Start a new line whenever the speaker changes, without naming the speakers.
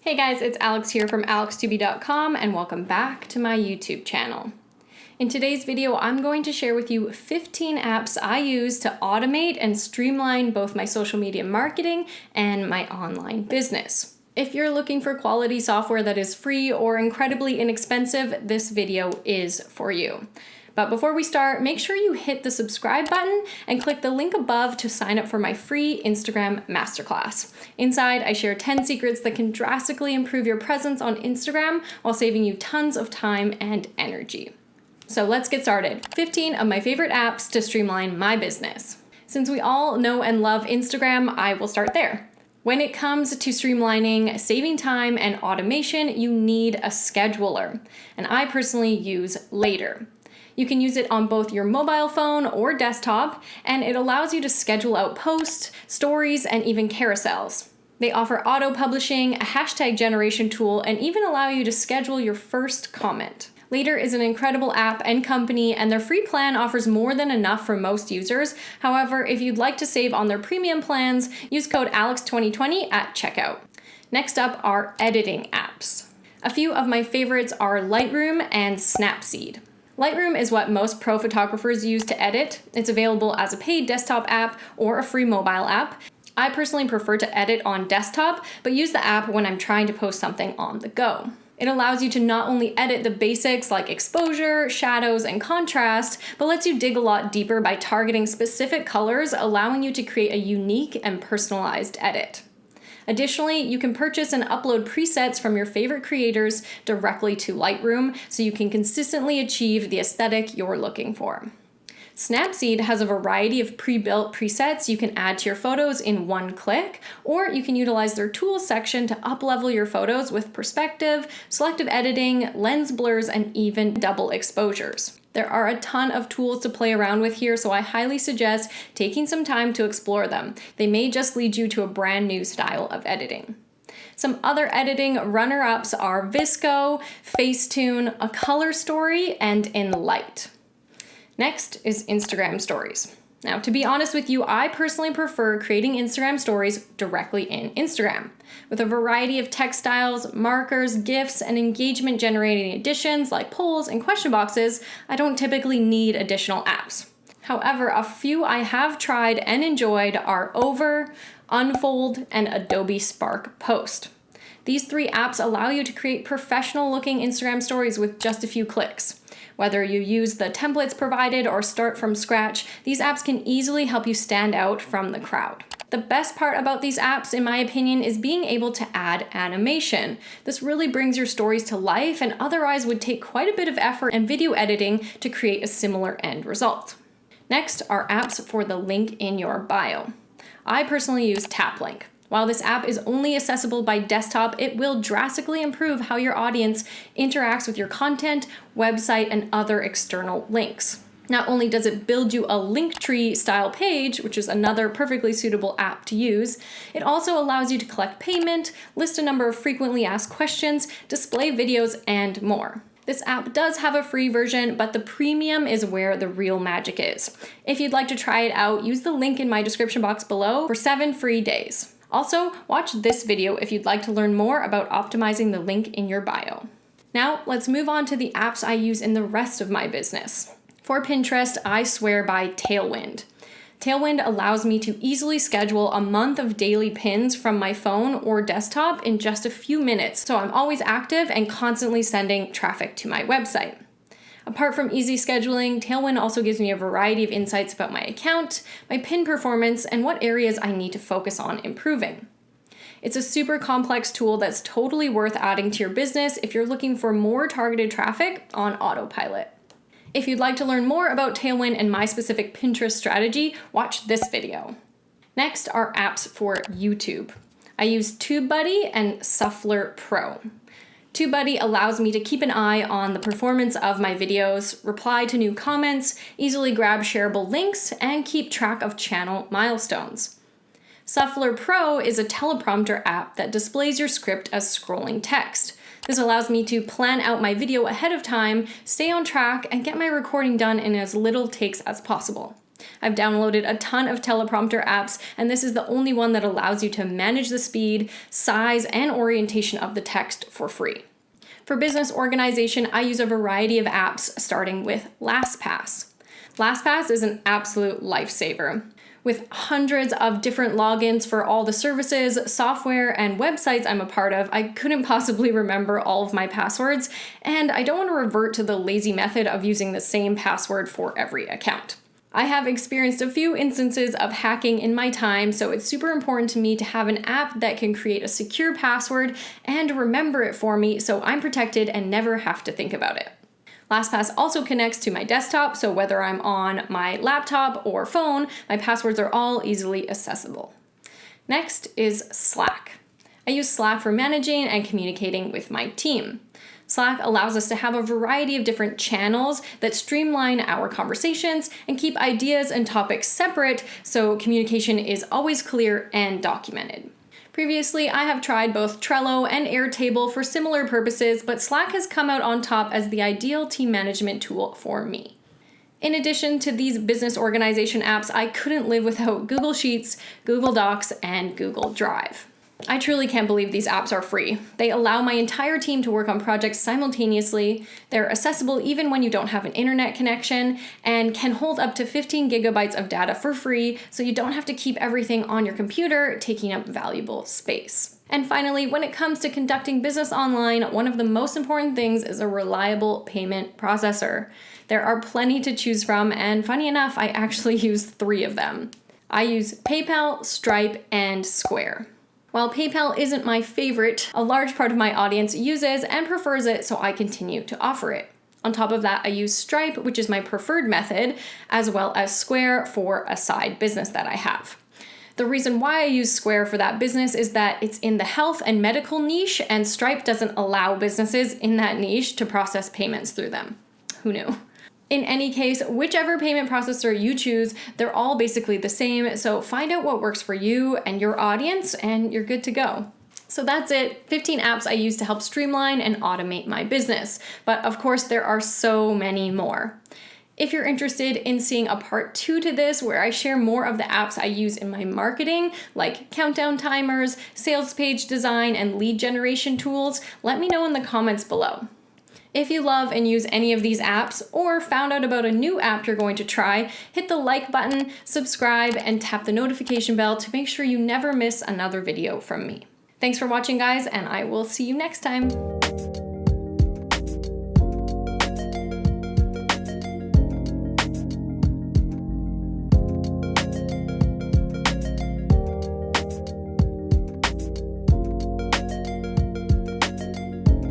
Hey guys, it's Alex here from alextube.com and welcome back to my YouTube channel. In today's video, I'm going to share with you 15 apps I use to automate and streamline both my social media marketing and my online business. If you're looking for quality software that is free or incredibly inexpensive, this video is for you. But before we start, make sure you hit the subscribe button and click the link above to sign up for my free Instagram masterclass. Inside, I share 10 secrets that can drastically improve your presence on Instagram while saving you tons of time and energy. So let's get started. 15 of my favorite apps to streamline my business. Since we all know and love Instagram, I will start there. When it comes to streamlining, saving time, and automation, you need a scheduler. And I personally use Later. You can use it on both your mobile phone or desktop, and it allows you to schedule out posts, stories, and even carousels. They offer auto-publishing, a hashtag generation tool, and even allow you to schedule your first comment. Later is an incredible app and company, and their free plan offers more than enough for most users. However, if you'd like to save on their premium plans, use code ALEX2020 at checkout. Next up are editing apps. A few of my favorites are Lightroom and Snapseed. Lightroom is what most pro photographers use to edit. It's available as a paid desktop app or a free mobile app. I personally prefer to edit on desktop, but use the app when I'm trying to post something on the go. It allows you to not only edit the basics like exposure, shadows, and contrast, but lets you dig a lot deeper by targeting specific colors, allowing you to create a unique and personalized edit. Additionally, you can purchase and upload presets from your favorite creators directly to Lightroom so you can consistently achieve the aesthetic you're looking for. Snapseed has a variety of pre-built presets you can add to your photos in one click, or you can utilize their tools section to up-level your photos with perspective, selective editing, lens blurs, and even double exposures. There are a ton of tools to play around with here, so I highly suggest taking some time to explore them. They may just lead you to a brand new style of editing. Some other editing runner-ups are VSCO, Facetune, A Color Story, and Enlight. Next is Instagram Stories. Now, to be honest with you, I personally prefer creating Instagram stories directly in Instagram. With a variety of text styles, markers, GIFs, and engagement-generating additions like polls and question boxes, I don't typically need additional apps. However, a few I have tried and enjoyed are Over, Unfold, and Adobe Spark Post. These three apps allow you to create professional-looking Instagram stories with just a few clicks. Whether you use the templates provided or start from scratch, these apps can easily help you stand out from the crowd. The best part about these apps, in my opinion, is being able to add animation. This really brings your stories to life and otherwise would take quite a bit of effort and video editing to create a similar end result. Next are apps for the link in your bio. I personally use Taplink. While this app is only accessible by desktop, it will drastically improve how your audience interacts with your content, website, and other external links. Not only does it build you a Linktree style page, which is another perfectly suitable app to use, it also allows you to collect payment, list a number of frequently asked questions, display videos, and more. This app does have a free version, but the premium is where the real magic is. If you'd like to try it out, use the link in my description box below for 7 free days. Also, watch this video if you'd like to learn more about optimizing the link in your bio. Now, let's move on to the apps I use in the rest of my business. For Pinterest, I swear by Tailwind. Tailwind allows me to easily schedule a month of daily pins from my phone or desktop in just a few minutes, so I'm always active and constantly sending traffic to my website. Apart from easy scheduling, Tailwind also gives me a variety of insights about my account, my pin performance, and what areas I need to focus on improving. It's a super complex tool that's totally worth adding to your business if you're looking for more targeted traffic on autopilot. If you'd like to learn more about Tailwind and my specific Pinterest strategy, watch this video. Next are apps for YouTube. I use TubeBuddy and Sufler.Pro. TubeBuddy allows me to keep an eye on the performance of my videos, reply to new comments, easily grab shareable links, and keep track of channel milestones. Sufler.Pro is a teleprompter app that displays your script as scrolling text. This allows me to plan out my video ahead of time, stay on track, and get my recording done in as little takes as possible. I've downloaded a ton of teleprompter apps, and this is the only one that allows you to manage the speed, size, and orientation of the text for free. For business organization, I use a variety of apps, starting with Lastpass. Lastpass is an absolute lifesaver. With hundreds of different logins for all the services, software, and websites I'm a part of, I couldn't possibly remember all of my passwords, and I don't want to revert to the lazy method of using the same password for every account. I have experienced a few instances of hacking in my time, so it's super important to me to have an app that can create a secure password and remember it for me so I'm protected and never have to think about it. LastPass also connects to my desktop, so whether I'm on my laptop or phone, my passwords are all easily accessible. Next is Slack. I use Slack for managing and communicating with my team. Slack allows us to have a variety of different channels that streamline our conversations and keep ideas and topics separate so communication is always clear and documented. Previously, I have tried both Trello and Airtable for similar purposes, but Slack has come out on top as the ideal team management tool for me. In addition to these business organization apps, I couldn't live without Google Sheets, Google Docs, and Google Drive. I truly can't believe these apps are free. They allow my entire team to work on projects simultaneously, they're accessible even when you don't have an internet connection, and can hold up to 15 gigabytes of data for free, so you don't have to keep everything on your computer, taking up valuable space. And finally, when it comes to conducting business online, one of the most important things is a reliable payment processor. There are plenty to choose from, and funny enough, I actually use 3 of them. I use PayPal, Stripe, and Square. While PayPal isn't my favorite, a large part of my audience uses and prefers it, so I continue to offer it. On top of that, I use Stripe, which is my preferred method, as well as Square for a side business that I have. The reason why I use Square for that business is that it's in the health and medical niche, and Stripe doesn't allow businesses in that niche to process payments through them. Who knew? In any case, whichever payment processor you choose, they're all basically the same, so find out what works for you and your audience, and you're good to go. So that's it, 15 apps I use to help streamline and automate my business. But of course, there are so many more. If you're interested in seeing a part 2 to this, where I share more of the apps I use in my marketing, like countdown timers, sales page design, and lead generation tools, let me know in the comments below. If you love and use any of these apps, or found out about a new app you're going to try, hit the like button, subscribe, and tap the notification bell to make sure you never miss another video from me. Thanks for watching, guys, and I will see you next time.